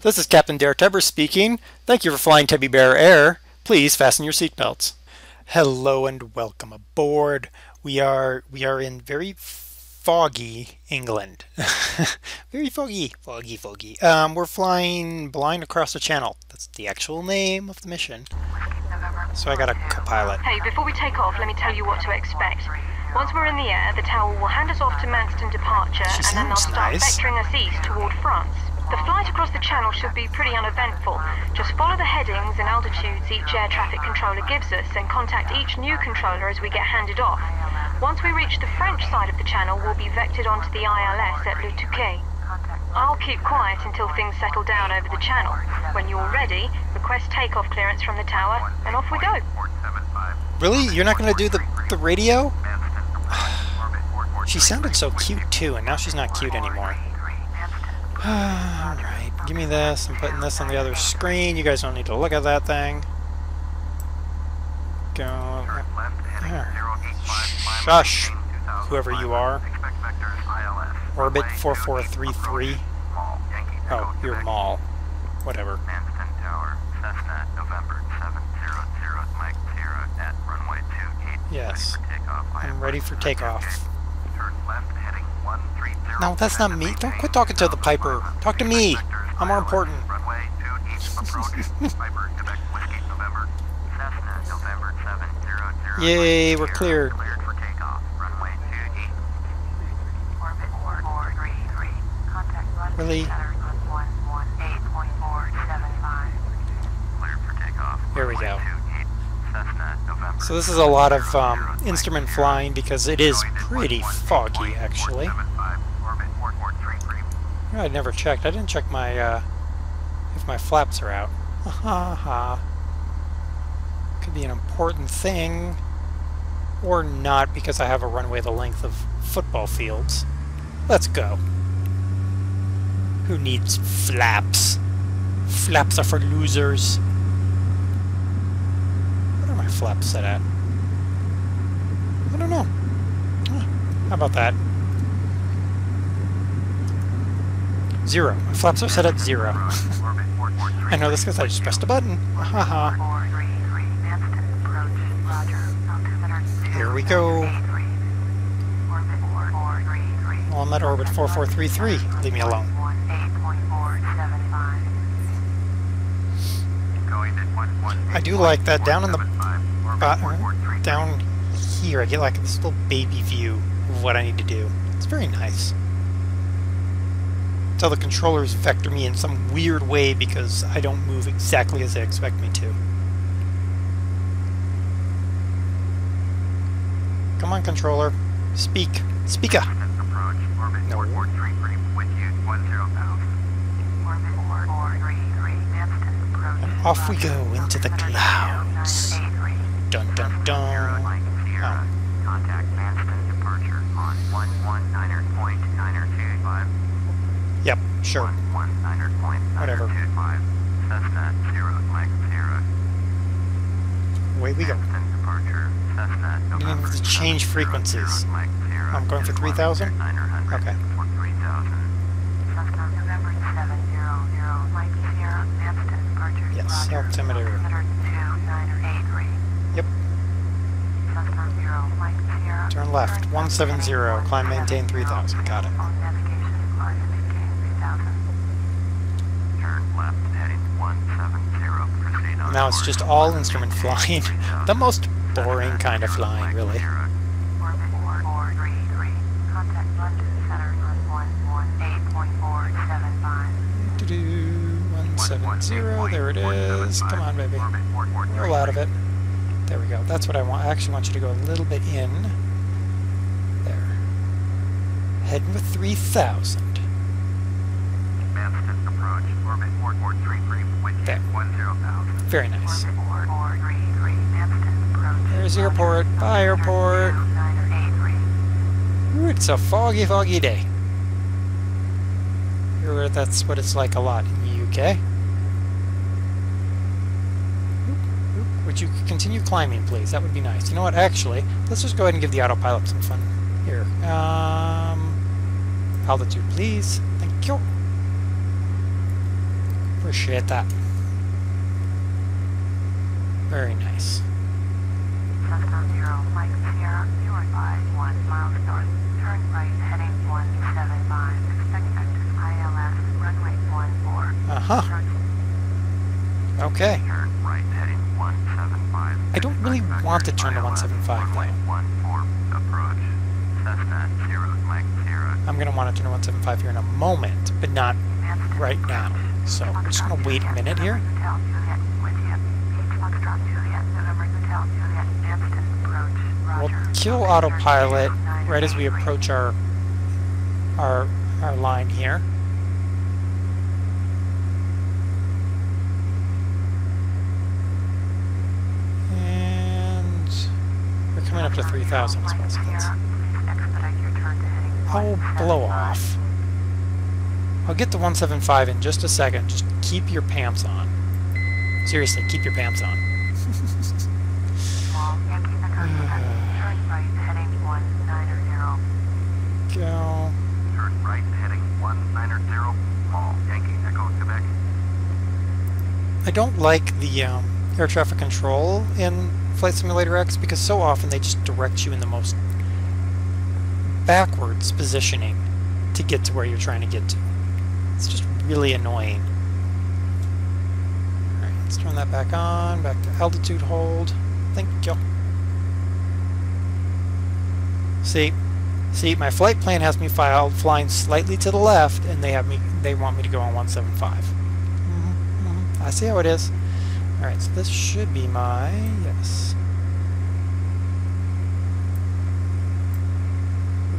This is Captain DerTebbers speaking. Thank you for flying Teddy Bear Air. Please fasten your seatbelts. Hello and welcome aboard. We are in very foggy England. Very foggy. We're flying blind across the channel. That's the actual name of the mission. So I got a co-pilot. Hey, before we take off, let me tell you what to expect. Once we're in the air, the tower will hand us off to Manston departure, and then they'll start vectoring us east toward France. The flight across the channel should be pretty uneventful. Just follow the headings and altitudes each air traffic controller gives us and contact each new controller as we get handed off. Once we reach the French side of the channel, we'll be vectored onto the ILS at Le Touquet. I'll keep quiet until things settle down over the channel. When you're ready, request takeoff clearance from the tower, and off we go. Really? You're not going to do the radio? She sounded so cute too, and now she's not cute anymore. Alright, give me this. I'm putting this on the other screen. You guys don't need to look at that thing. Go. Shush, whoever you are. Orbit 4433. Oh, you're Mall. Whatever. Yes. I'm ready for takeoff. No, that's not me. Don't quit talking to the Piper. Talk to me. I'm more important. Yay, we're cleared. Really? Here we go. So this is a lot of instrument flying because it is pretty foggy, actually. I never checked. I didn't check my if my flaps are out. Could be an important thing, or not, because I have a runway the length of football fields. Let's go. Who needs flaps? Flaps are for losers. What are my flaps set at? I don't know. How about that? 0. My flaps are set at 0. I know this because I just pressed a button. Here we go. Well, I'm at orbit 4433. Leave me alone. I do like that down in the down here. I get like this little baby view of what I need to do. It's very nice. So the controllers vector me in some weird way because I don't move exactly as they expect me to. Come on, controller. Speak. Speaker. No. And off we go into the clouds. Dun dun dun. Oh. Yep, sure. Whatever. Away we go. We need to change frequencies. I'm going for 3,000? Okay. Yes, altimeter. Yep. Turn left. 170. Climb, maintain 3,000. Got it. Now it's just all instrument flying. The most boring kind of flying, really. 170, there it is. Come on, baby. Roll out of it. There we go. That's what I want. I actually want you to go a little bit in. There. Heading with 3,000. There. Very nice. There's the airport. Bye, airport. Ooh, it's a foggy, foggy day. That's what it's like a lot in the UK. Would you continue climbing, please? That would be nice. You know what? Actually, let's just go ahead and give the autopilot some fun. Here. Altitude, please. Thank you. Appreciate that. Very nice. Cessna 0, Mike Sierra, you are by 1 miles north. Turn right, heading 175. Expect ILS, runway 14. Uh-huh. Okay. Turn right, heading 175. I don't really want to turn to 175 runway though. 14, approach. Cessna 0, Mike Sierra. I'm going to want to turn to 175 here in a moment, but not right now. So we're just going to wait a minute here. We'll kill Autopilot right as we approach our line here. And we're coming up to 3,000 as well, so that's... Oh, blow off. I'll get to 175 in just a second. Just keep your pants on. Seriously, keep your pants on. Go. Turn right, heading 190, Paul, Yankee Echo, Quebec. I don't like the air traffic control in Flight Simulator X because so often they just direct you in the most backwards positioning to get to where you're trying to get to. It's just really annoying. Alright, let's turn that back on, back to altitude hold. Thank you. See, my flight plan has me flying slightly to the left, and they want me to go on 175. I see how it is. Alright, so this should be my... yes.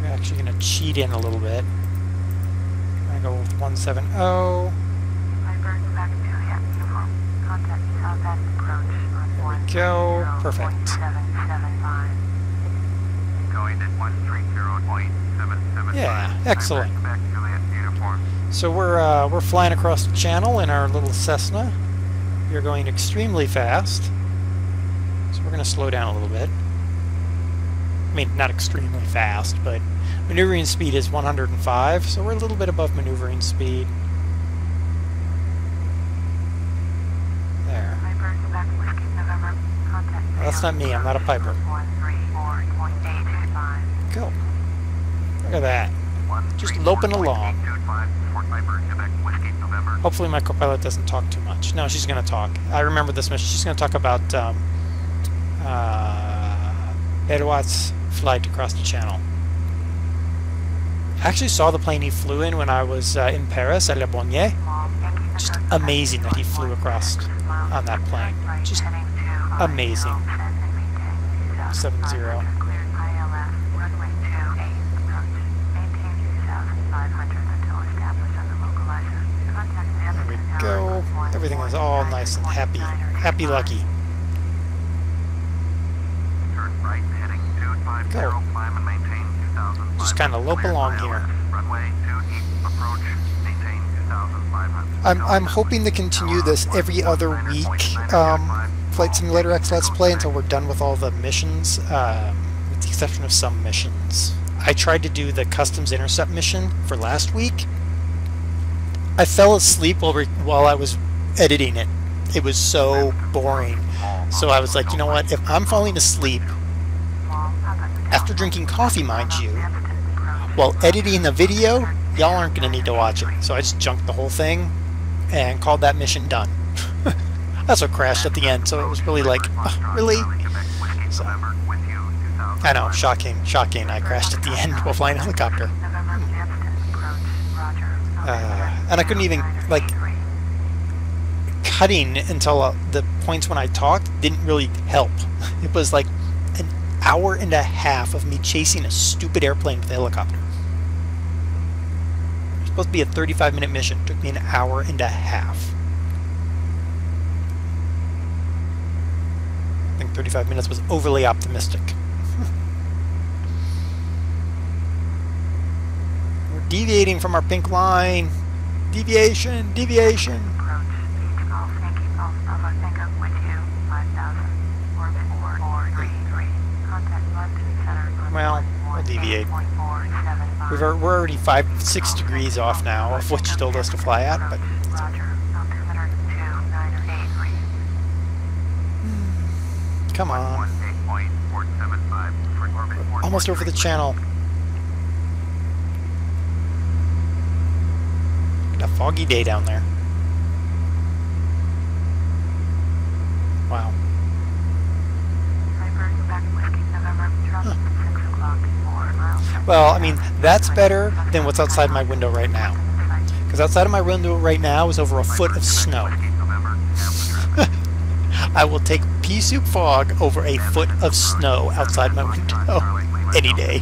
We're actually going to cheat in a little bit. I'm going to go with 170. There we go. Perfect. Yeah, excellent. So we're flying across the channel in our little Cessna. We're going extremely fast. So we're going to slow down a little bit. I mean, not extremely fast, but maneuvering speed is 105, so we're a little bit above maneuvering speed. There. Well, that's not me, I'm not a piper. Go. Look at that. Just loping along. Hopefully my co-pilot doesn't talk too much. No, she's going to talk. I remember this mission. She's going to talk about Edouard's flight across the channel. I actually saw the plane he flew in when I was in Paris at Le Bonnier. Just amazing that he flew across on that plane. Just amazing. 70. There we go. Everything is all nice and happy. Happy lucky. Go. Just kind of lope along here. I'm hoping to continue this every other week, Flight Simulator X Let's Play, until we're done with all the missions, with the exception of some missions. I tried to do the Customs Intercept mission for last week. I fell asleep while I was editing it. It was so boring. So I was like, you know what, if I'm falling asleep, after drinking coffee, mind you, while editing the video, y'all aren't going to need to watch it. So I just junked the whole thing and called that mission done. That's what crashed at the end, so it was really like, really? So, I know, shocking, I crashed at the end while flying a helicopter. And I couldn't even, like, cutting until the points when I talked didn't really help. It was like an hour and a half of me chasing a stupid airplane with a helicopter. It was supposed to be a 35-minute mission. It took me an hour and a half. I think 35 minutes was overly optimistic. We're deviating from our pink line. Deviation, deviation. Well, we'll deviate. We're already 5-6 degrees off now of what you told us to fly at, but Come on. Almost over the channel. A foggy day down there. Wow. Huh. Well, I mean, that's better than what's outside my window right now. Because outside of my window right now is over a foot of snow. I will take pea soup fog over a foot of snow outside my window any day.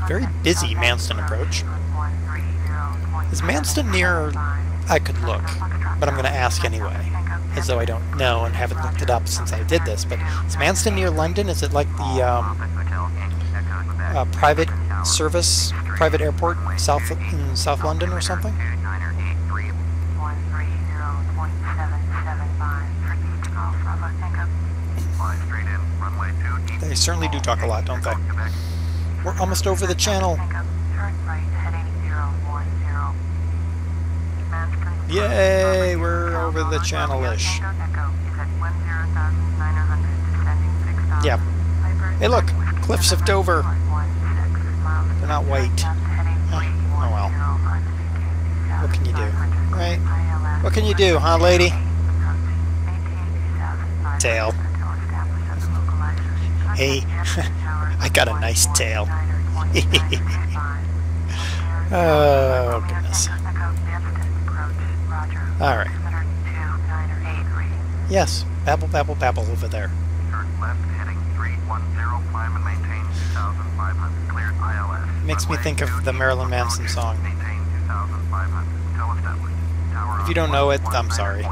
Very busy Manston approach. Is Manston near? I could look, but I'm going to ask anyway, as though I don't know and haven't looked it up since I did this. But is Manston near London? Is it like the private service, private airport in South London or something? They certainly do talk a lot, don't they? We're almost over the channel. Yay, we're over the channel-ish. Yeah. Hey look, cliffs of Dover. They're not white. Oh well. What can you do, right? What can you do, huh, lady? Tail. Hey, I got a nice tail. Oh, goodness. Alright. Yes, babble, babble, babble over there. Makes me think of the Marilyn Manson song. If you don't know it, I'm sorry.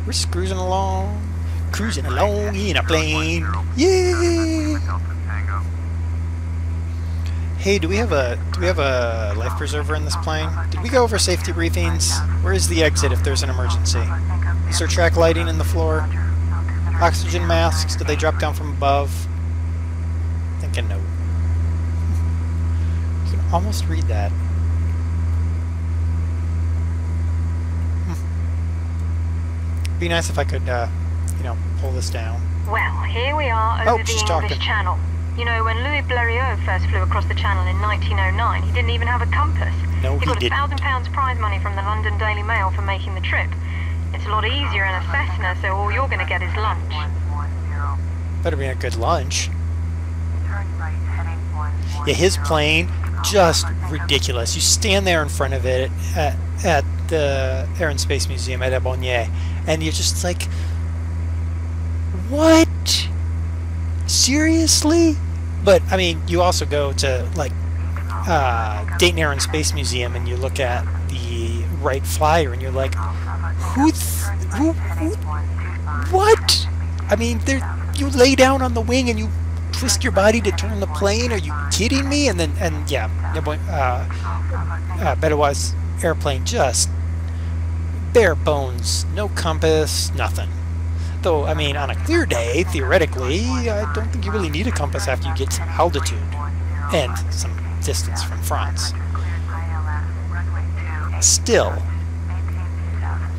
We're just cruising along in a plane. Yeah. Hey, do we have a life preserver in this plane? Did we go over safety briefings? Where is the exit if there's an emergency? Is there track lighting in the floor? Oxygen masks? Did they drop down from above? Thinking no. You can almost read that. Be nice if I could, you know, pull this down. Well, here we are over the English Channel. You know, when Louis Blériot first flew across the Channel in 1909, he didn't even have a compass. No, he got didn't. £1,000 prize money from the London Daily Mail for making the trip. It's a lot easier in a Cessna, so all you're going to get is lunch. Better be a good lunch. Yeah, his plane, just ridiculous. You stand there in front of it at the Air and Space Museum at Ebonnier, and you're just like, what? Seriously? But, I mean, you also go to, like, Dayton Air and Space Museum, and you look at the Wright Flyer, and you're like, who what? I mean, you lay down on the wing, and you twist your body to turn the plane? Are you kidding me? And yeah, Benoit's airplane, just bare bones, no compass, nothing. Though, I mean, on a clear day, theoretically, I don't think you really need a compass after you get to altitude and some distance from France. Still,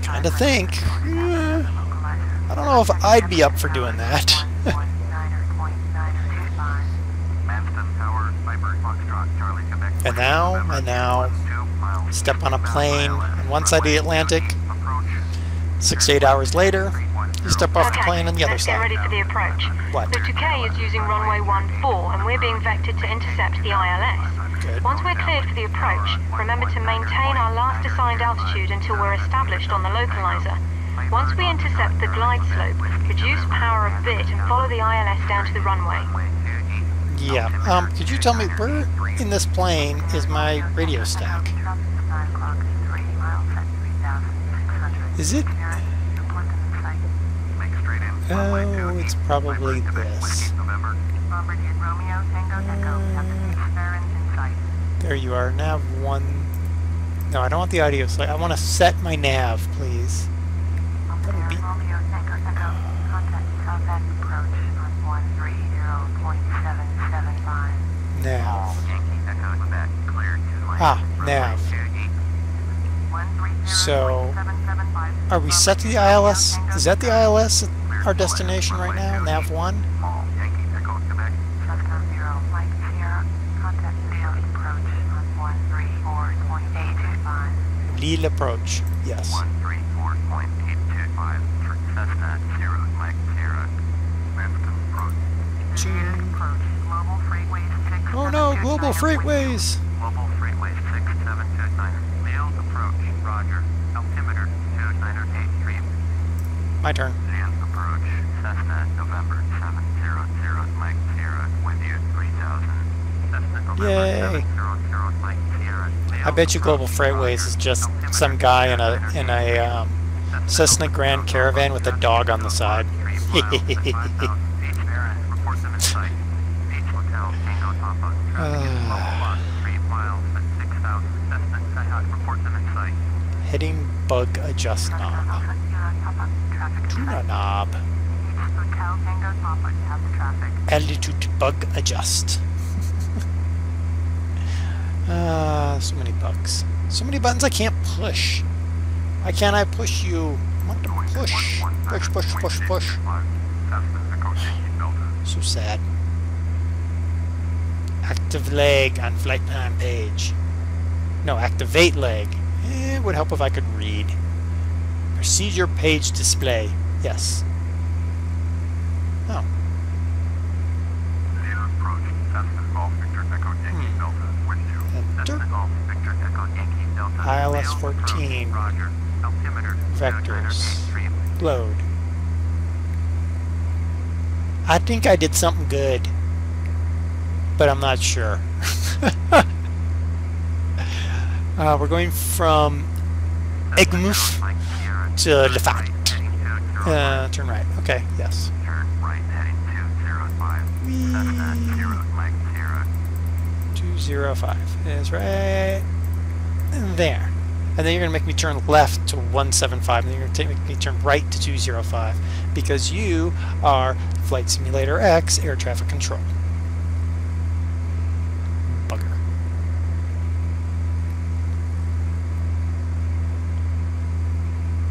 kind of think, I don't know if I'd be up for doing that. And now, step on a plane on one side of the Atlantic. 6 to 8 hours later, you step off the plane on the other side. Get ready for the approach. What? The Touquet is using runway 14, and we're being vectored to intercept the ILS. Good. Once we're cleared for the approach, remember to maintain our last assigned altitude until we're established on the localizer. Once we intercept the glide slope, reduce power a bit and follow the ILS down to the runway. Yeah. Could you tell me where in this plane is my radio stack? Is it? Oh, it's probably this. There you are. Nav 1. No, I don't want the audio select. I want to set my nav, please. That would be... nav. So, are we set to the ILS? Is that the ILS our destination right now? Nav 1? Lille approach. Yes. 134.825 for Cessna 0 Mike Sierra. Lanston approach. Global Freightways 6. Oh no, Global Freightways! Global Freightways 6729. Leo's approach. Roger. Altimeter 2983. My turn. Leo's approach. Cessna November 700 Mike Sierra with you 3000. Cessna November Yay. 700 Mike Sierra. I bet you Global Freightways is just some guy in a Cessna Grand Caravan with a dog on the side. Heading bug adjust knob. Tuna knob. Altitude bug adjust. So many bugs. So many buttons I can't push. Why can't I push you? I want to push. Push, push, push, push. So sad. Active leg on flight plan page. No, activate leg. It would help if I could read. Procedure page display. Yes. Oh. Enter. ILS 14. Vectors. Load. I think I did something good, but I'm not sure. We're going from Egmouth to Lefat. Turn right. Okay, yes. Turn right heading 205. Cessna 0 Mike Sierra. 205 is right there. And then you're going to make me turn left to 175, and then you're going to make me turn right to 205, because you are Flight Simulator X air traffic control. Bugger.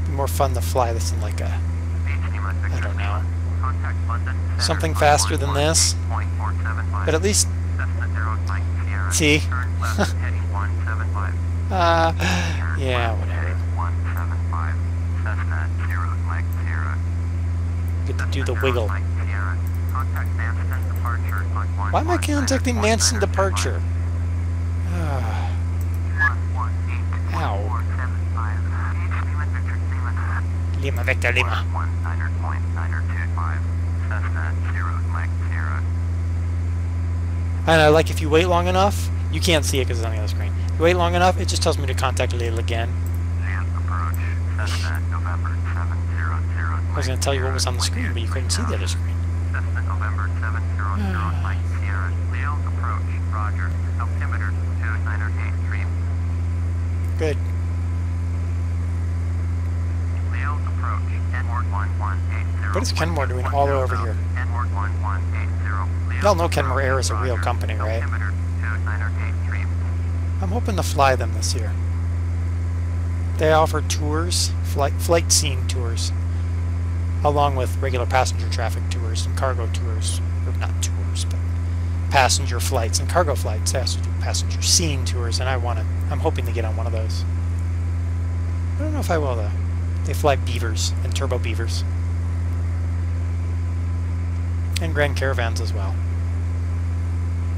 Be more fun to fly this in like a, I don't know, something faster than this, but at least, see? Yeah, whatever. Get to do the wiggle. Why am I contacting Manson departure? Ow. Lima Vector Lima. And I like, if you wait long enough, you can't see it because it's on the other screen. If you wait long enough, it just tells me to contact Lille again. I was going to tell you what was on the screen, but you couldn't see the other screen. Good. What is Kenmore doing all over here? Y'all know Kenmore Air is a real company, right? I'm hoping to fly them this year. They offer tours, flight scene tours, along with regular passenger traffic tours and cargo tours. Or not tours, but passenger flights and cargo flights. They also do passenger scene tours, and I'm hoping to get on one of those. I don't know if I will, though. They fly beavers and turbo beavers. And Grand Caravans as well.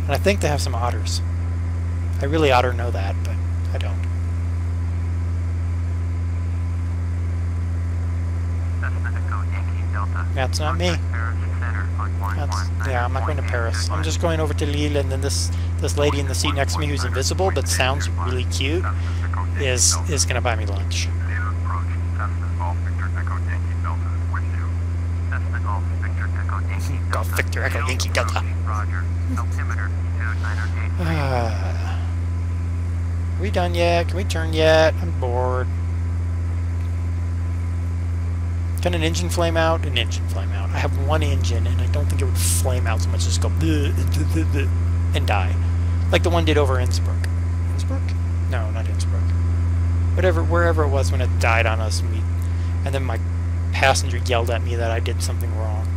And I think they have some otters. I really ought to know that, but I don't. That's not me. Yeah, I'm not going to Paris. I'm just going over to Lille, and then this lady in the seat next to me who's invisible but sounds really cute is going to buy me lunch. Golf Victor Echo Yankee Delta. Are we done yet? Can we turn yet? I'm bored. Can an engine flame out? An engine flame out. I have one engine, and I don't think it would flame out so much as just go bleh, bleh, bleh, bleh, and die. Like the one did over Innsbruck. Innsbruck? No, not maintenance broke. Wherever it was when it died on us, and then my passenger yelled at me that I did something wrong.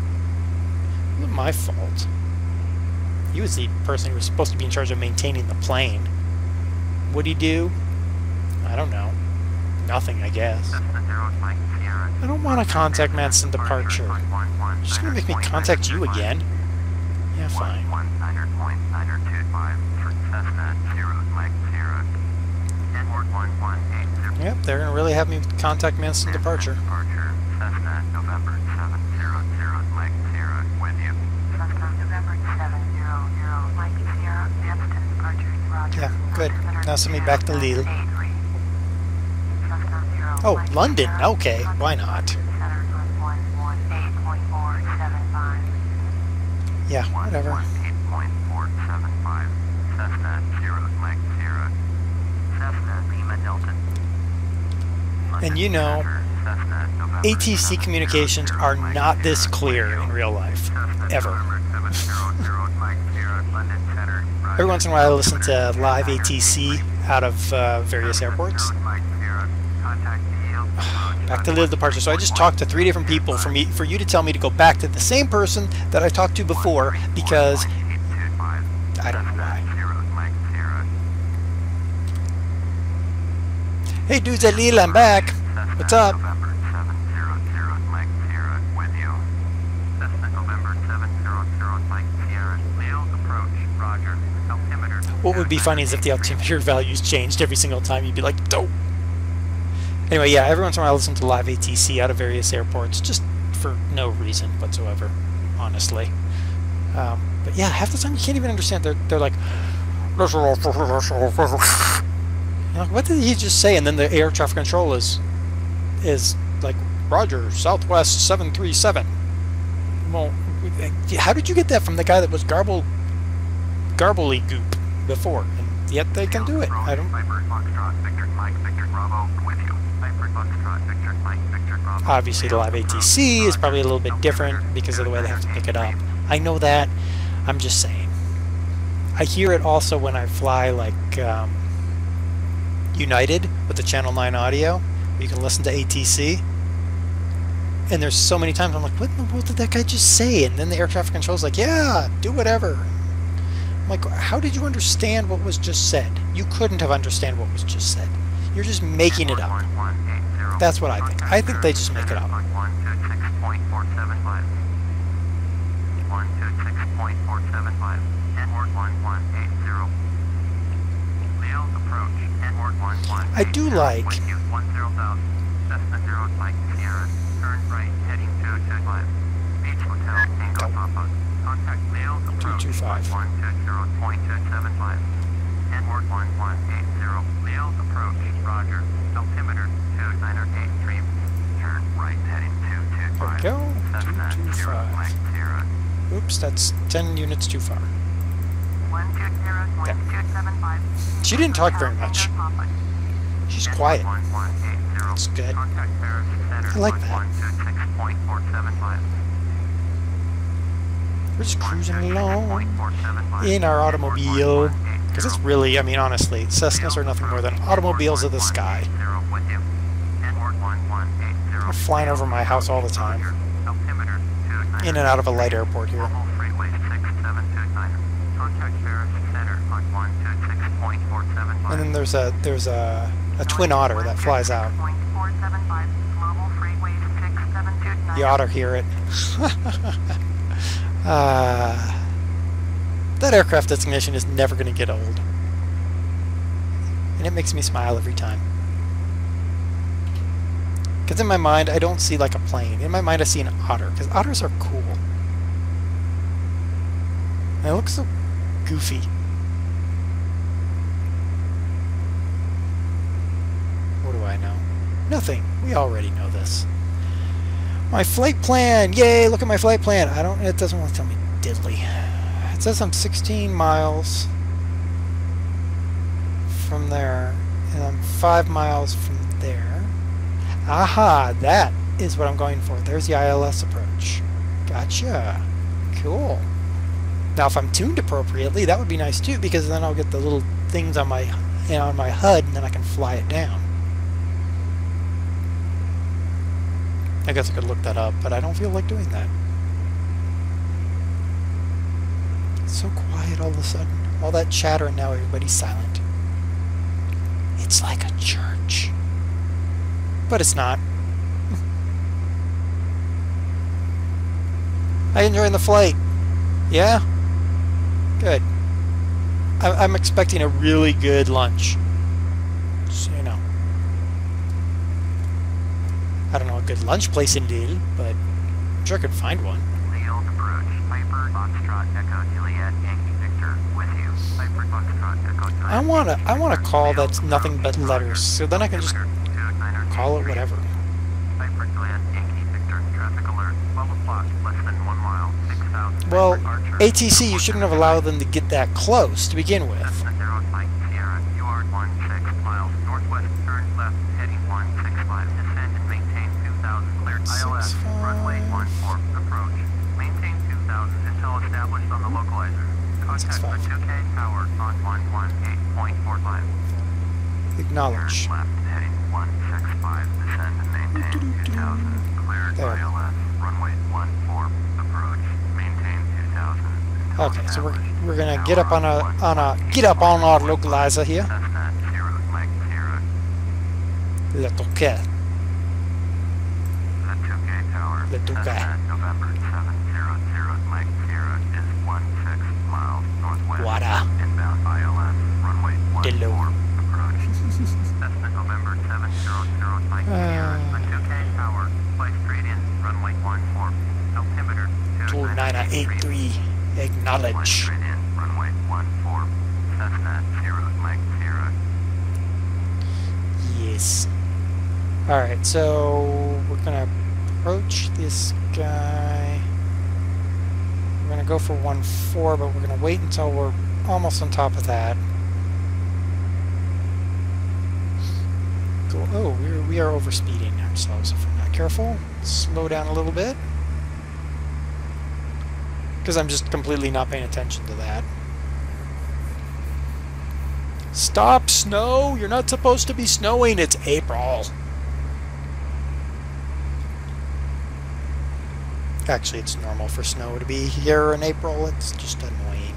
It wasn't my fault. He was the person who was supposed to be in charge of maintaining the plane. What'd he do? I don't know. Nothing, I guess. I don't want to contact Madsen departure. You're just going to make me contact you again? Yeah, fine. Yep, they're going to really have me contact Madsen departure. Yeah, good. Now send me back to Lille. Oh, London. Okay, why not? Yeah, whatever. And you know, ATC communications are not this clear in real life. Ever. Every once in a while I listen to live ATC out of various airports. Back to Lille departure. So I just talked to 3 different people for you to tell me to go back to the same person that I talked to before because I don't know why. Hey dudes at Lille, I'm back. What's up? What would be funny is if the altimeter values changed every single time. You'd be like, dope. Anyway, yeah, every once in a while I listen to live ATC out of various airports, just for no reason whatsoever, honestly. But yeah, half the time you can't even understand. They're like, you're like, what did he just say? And then the air traffic control is like, Roger, Southwest 737. Well, how did you get that from the guy that was garbly goop before? And yet they can do it. I don't. Obviously, the live ATC is probably a little bit different because of the way they have to pick it up. I know that. I'm just saying. I hear it also when I fly like United with the Channel 9 audio. You can listen to ATC. And there's so many times I'm like, what in the world did that guy just say? And then the air traffic control's like, yeah, do whatever. I'm like, how did you understand what was just said? You couldn't have understand what was just said. You're just making it up. That's what I think. I think they just make it up. I do like 225. There we go. 225. Oops, that's 10 units too far. Okay. She didn't talk very much. She's quiet. That's good. I like that. We're just cruising along in our automobile. Because it's really, I mean, honestly, Cessnas are nothing more than automobiles of the sky. They're flying over my house all the time. In and out of a light airport here. And then there's a twin otter that flies out. You ought to hear it. That aircraft designation is never going to get old. And it makes me smile every time. Because in my mind, I don't see like a plane. In my mind, I see an otter. Because otters are cool. And it looks so goofy. What do I know? Nothing. We already know this. My flight plan! Yay, look at my flight plan! It doesn't want to tell me diddly. It says I'm 16 miles from there, and I'm 5 miles from there. Aha, that is what I'm going for. There's the ILS approach. Gotcha. Cool. Now, if I'm tuned appropriately, that would be nice too, because then I'll get the little things on my and on my HUD, and then I can fly it down. I guess I could look that up, but I don't feel like doing that. It's so quiet all of a sudden. All that chatter and now everybody's silent. It's like a church. But it's not. How you enjoying the flight? Yeah? Good. I'm expecting a really good lunch. So, you know. I don't know a good lunch place in Lille, but I'm sure I could find one. Lille approach. Piper, Foxtrot, Echo, Juliet, Yankee, Victor, with you. Piper, Foxtrot, Echo, Juliet. I want a call that's nothing but letters, so then I can just call it whatever. Piper, Juliet, Yankee, Victor, traffic alert. 12 o'clock, less than 1 mile, 6,000. Well, ATC, you shouldn't have allowed them to get that close to begin with. Cessna 0 Mike Sierra, you are 16 miles northwest, turn left, heading 165, descend and maintain 2,000, cleared ILS, runway 14, approach, maintain 2,000 until established on the localizer, contact the 2K tower on 118.45. Acknowledge. Turn left, heading 165, descend and maintain 2,000, cleared There. ILS, runway 14, approach, maintain 2,000. Okay, so we're gonna get up on our localizer here. Cessna 0 Mike Sierra. Le Touquet. The 2K tower. The 2K. Cessna November 700 Mike Sierra is 16 miles northwest. Wada. Inbound ILS runway 14 Hello. approach. Cessna November 700 Mike Sierra. The 2K tower. Flight straight in runway 14. Altimeter 2983. Flight Acknowledge. straight in runway 14. Cessna 0 Mike Sierra. Yes. Alright, so we're gonna approach this guy. We're gonna go for 1-4, but we're gonna wait until we're almost on top of that. Cool. Oh, we are overspeeding ourselves if we're not careful. Slow down a little bit. Because I'm just completely not paying attention to that. Stop, snow! You're not supposed to be snowing. It's April. Actually, it's normal for snow to be here in April. It's just annoying.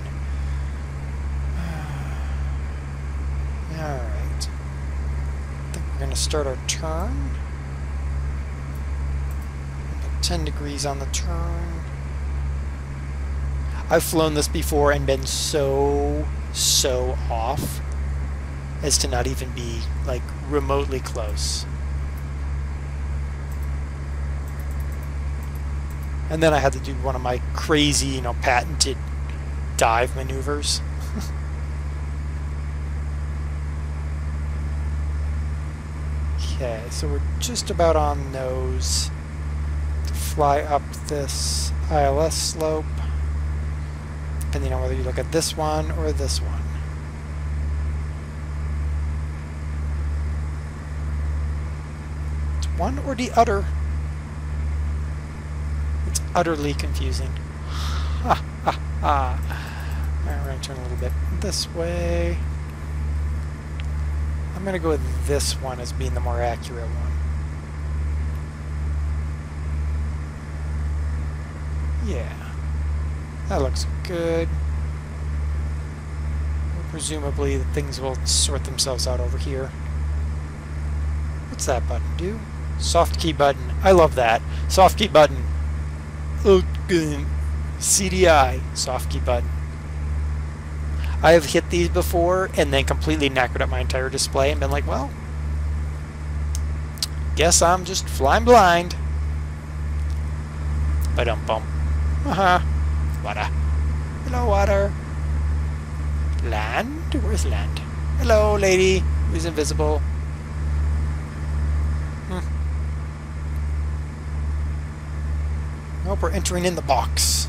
Alright. I think we're going to start our turn. About 10 degrees on the turn. I've flown this before and been so off as to not even be, like, remotely close. And then I had to do one of my crazy, you know, patented dive maneuvers. Okay, so we're just about on nose to fly up this ILS slope, depending on whether you look at this one or this one. It's one or the other. It's utterly confusing. Ha ha ha. Alright, we're going to turn a little bit this way. I'm going to go with this one as being the more accurate one. Yeah. That looks good. Presumably things will sort themselves out over here. What's that button do? Soft key button. I love that. Soft key button. Oh, good. CDI. Soft key button. I have hit these before and then completely knackered up my entire display and been like, well, guess I'm just flying blind. Ba-dum-bum. Uh-huh. Water. Hello, water. Land? Where's land? Hello, lady who's invisible. Nope, we're entering in the box.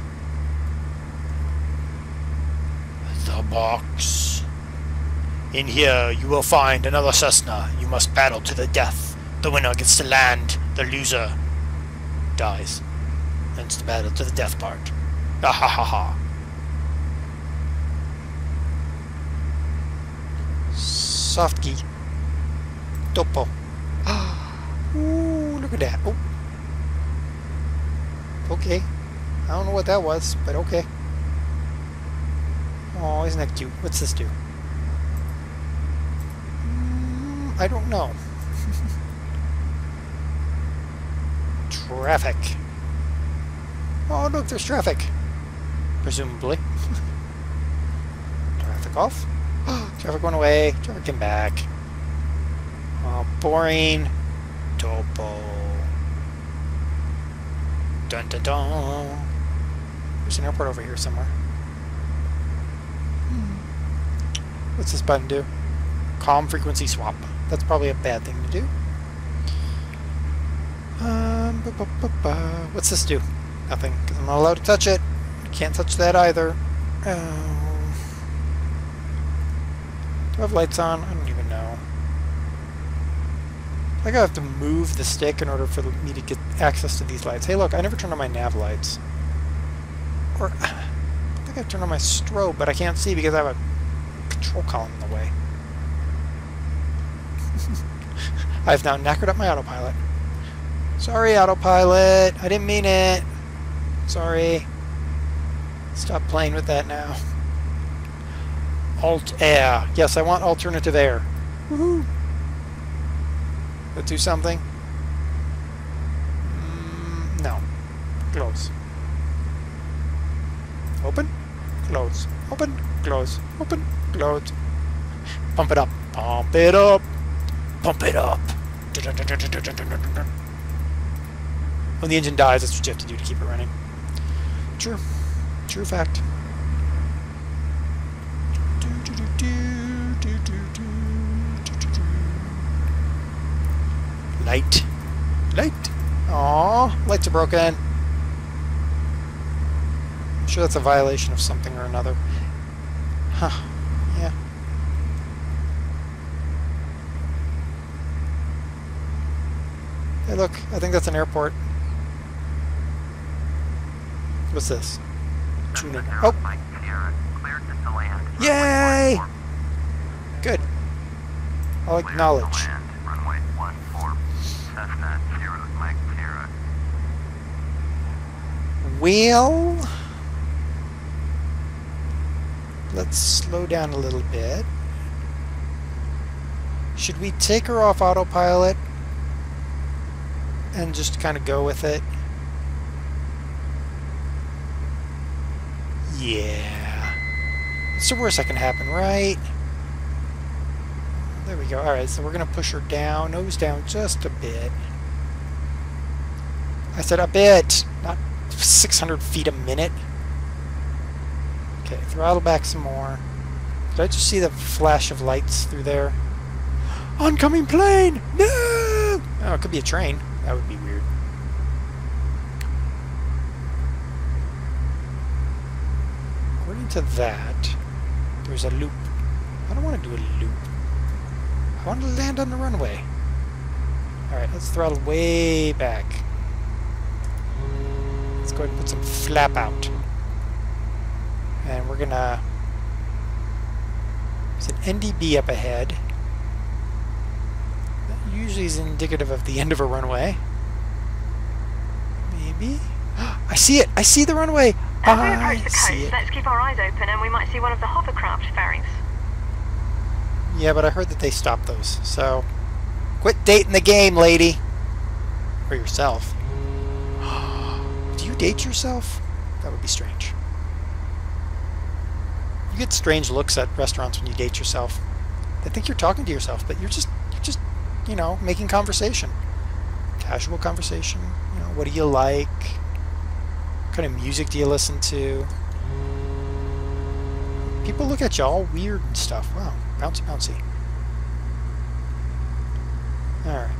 The box. In here, you will find another Cessna. You must battle to the death. The winner gets to land. The loser dies. That's the battle to the death part. Ah ha ha ha. soft key. Topo. Ooh, look at that. Oh. Okay. I don't know what that was, but okay. Oh, isn't that cute? What's this do? I don't know. Traffic. Oh, look, there's traffic. Presumably. Traffic off. Traffic went away. Traffic came back. Oh, boring. Topo. Dun dun dun. There's an airport over here somewhere. What's this button do? Calm frequency swap. That's probably a bad thing to do. What's this do? Nothing, because I'm not allowed to touch it. Can't touch that either. Do I have lights on? I don't even know. I think I have to move the stick in order for me to get access to these lights. Hey look, I never turned on my nav lights. Or, I think I turned on my strobe, but I can't see because I have a control column in the way. I've now knackered up my autopilot. Sorry, autopilot. I didn't mean it. Sorry. Stop playing with that now. Alt air. Yes, I want alternative air. Woohoo! That do something? No. Close. Open? Close. Open? Close. Open? Close. Pump it up. Pump it up. Pump it up. When the engine dies, that's what you have to do to keep it running. True. True fact. Light. Light. Aww. Lights are broken. I'm sure that's a violation of something or another. Huh. Yeah. Hey look, I think that's an airport. What's this? Tuning. Oh! Yay! Good. I'll acknowledge. Well, let's slow down a little bit. Should we take her off autopilot and just kind of go with it? Yeah. It's the worst that can happen, right? There we go. Alright, so we're going to push her down, nose down just a bit. I said a bit, not 600 feet a minute. Okay, throttle back some more. Did I just see the flash of lights through there? Oncoming plane! No! Oh, it could be a train. That would be weird. According to that, there's a loop. I don't want to do a loop. I want to land on the runway. Alright, let's throttle way back. Let's go ahead and put some flap out. And we're gonna... There's an NDB up ahead. That usually is indicative of the end of a runway. Maybe? I see it! I see the runway! As we approach the coast, let's keep our eyes open and we might see one of the hovercraft ferries. Yeah, but I heard that they stopped those, so... Quit dating the game, lady! Or yourself. Do you date yourself? That would be strange. You get strange looks at restaurants when you date yourself. They think you're talking to yourself, but you're just, you know, making conversation. Casual conversation. You know, what do you like? What kind of music do you listen to? People look at you all weird and stuff. Wow, bouncy, bouncy. Alright.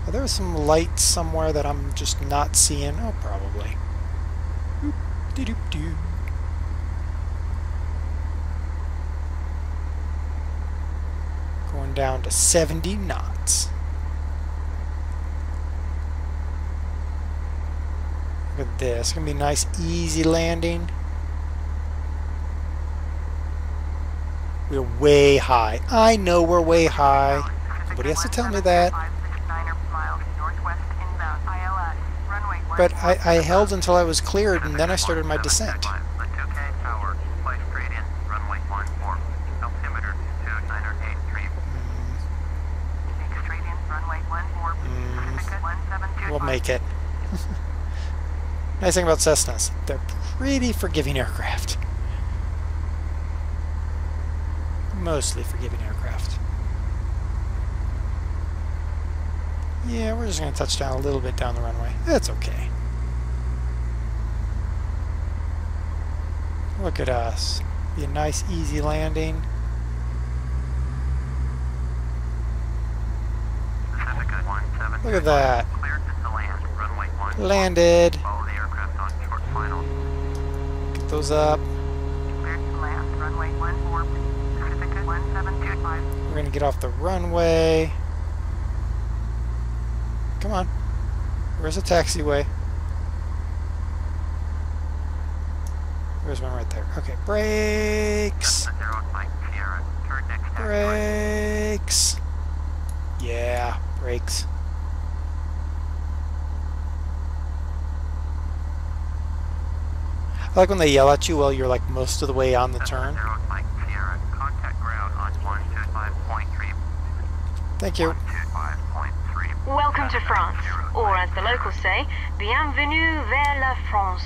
Are there some lights somewhere that I'm just not seeing? Oh, probably. Boop, dee doop doo. Going down to 70 knots. Look at this. It's going to be a nice, easy landing. We're way high. I know we're way high. Nobody has to tell me that. But I held until I was cleared, and then I started my descent. We'll make it. Nice thing about Cessnas, they're pretty forgiving aircraft. Mostly forgiving aircraft. Yeah, we're just going to touch down a little bit down the runway. That's okay. Look at us. Be a nice, easy landing. Look at that. Landed. Get those up. We're going to get off the runway. Come on. Where's the taxiway? There's one right there. Okay, brakes. Brakes. Yeah, brakes. I like when they yell at you while you're like most of the way on the turn. Thank you. Welcome to France, or as the locals say, bienvenue vers la France.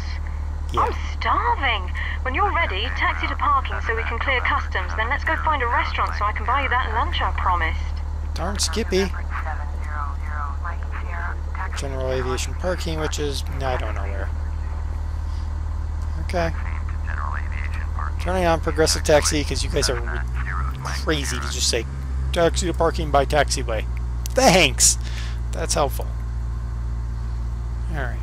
Yeah. I'm starving. When you're ready, taxi to parking so we can clear customs, then let's go find a restaurant so I can buy you that lunch I promised. Darn Skippy. General aviation parking, which is, I don't know where. Okay. Turning on progressive taxi because you guys are crazy to just say taxi to parking by taxiway. Thanks. That's helpful. Alright.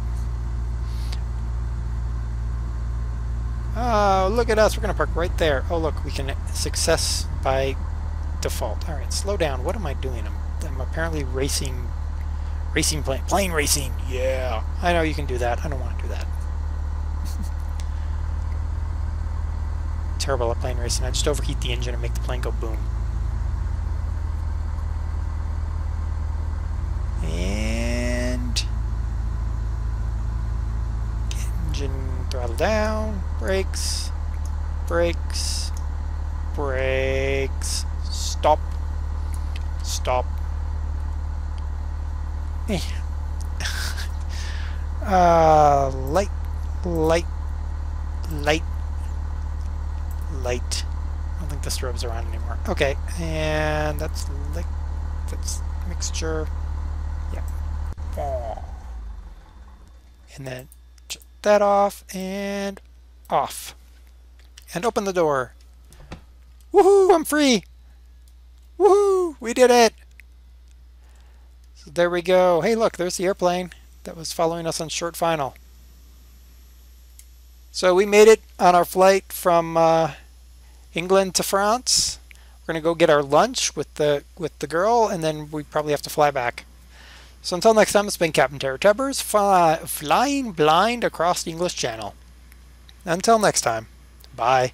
Oh, look at us. We're going to park right there. Oh, look. We can success by default. Alright, slow down. What am I doing? I'm apparently racing plane racing. Yeah. I know you can do that. I don't want to do that. Terrible at plane racing. I just overheat the engine and make the plane go boom. And engine throttle down, brakes, brakes, brakes, stop, stop. Light, light, light, light. I don't think the strobes are on anymore. Okay, and that's light, that's mixture. Yeah. And then shut that off and off. And open the door. Woohoo! I'm free! Woohoo! We did it! So there we go. Hey, look, there's the airplane that was following us on short final. So we made it on our flight from England to France. We're gonna go get our lunch with the girl, and then we probably have to fly back. So until next time, it's been Captain DerTebbers flying blind across the English Channel. Until next time, bye.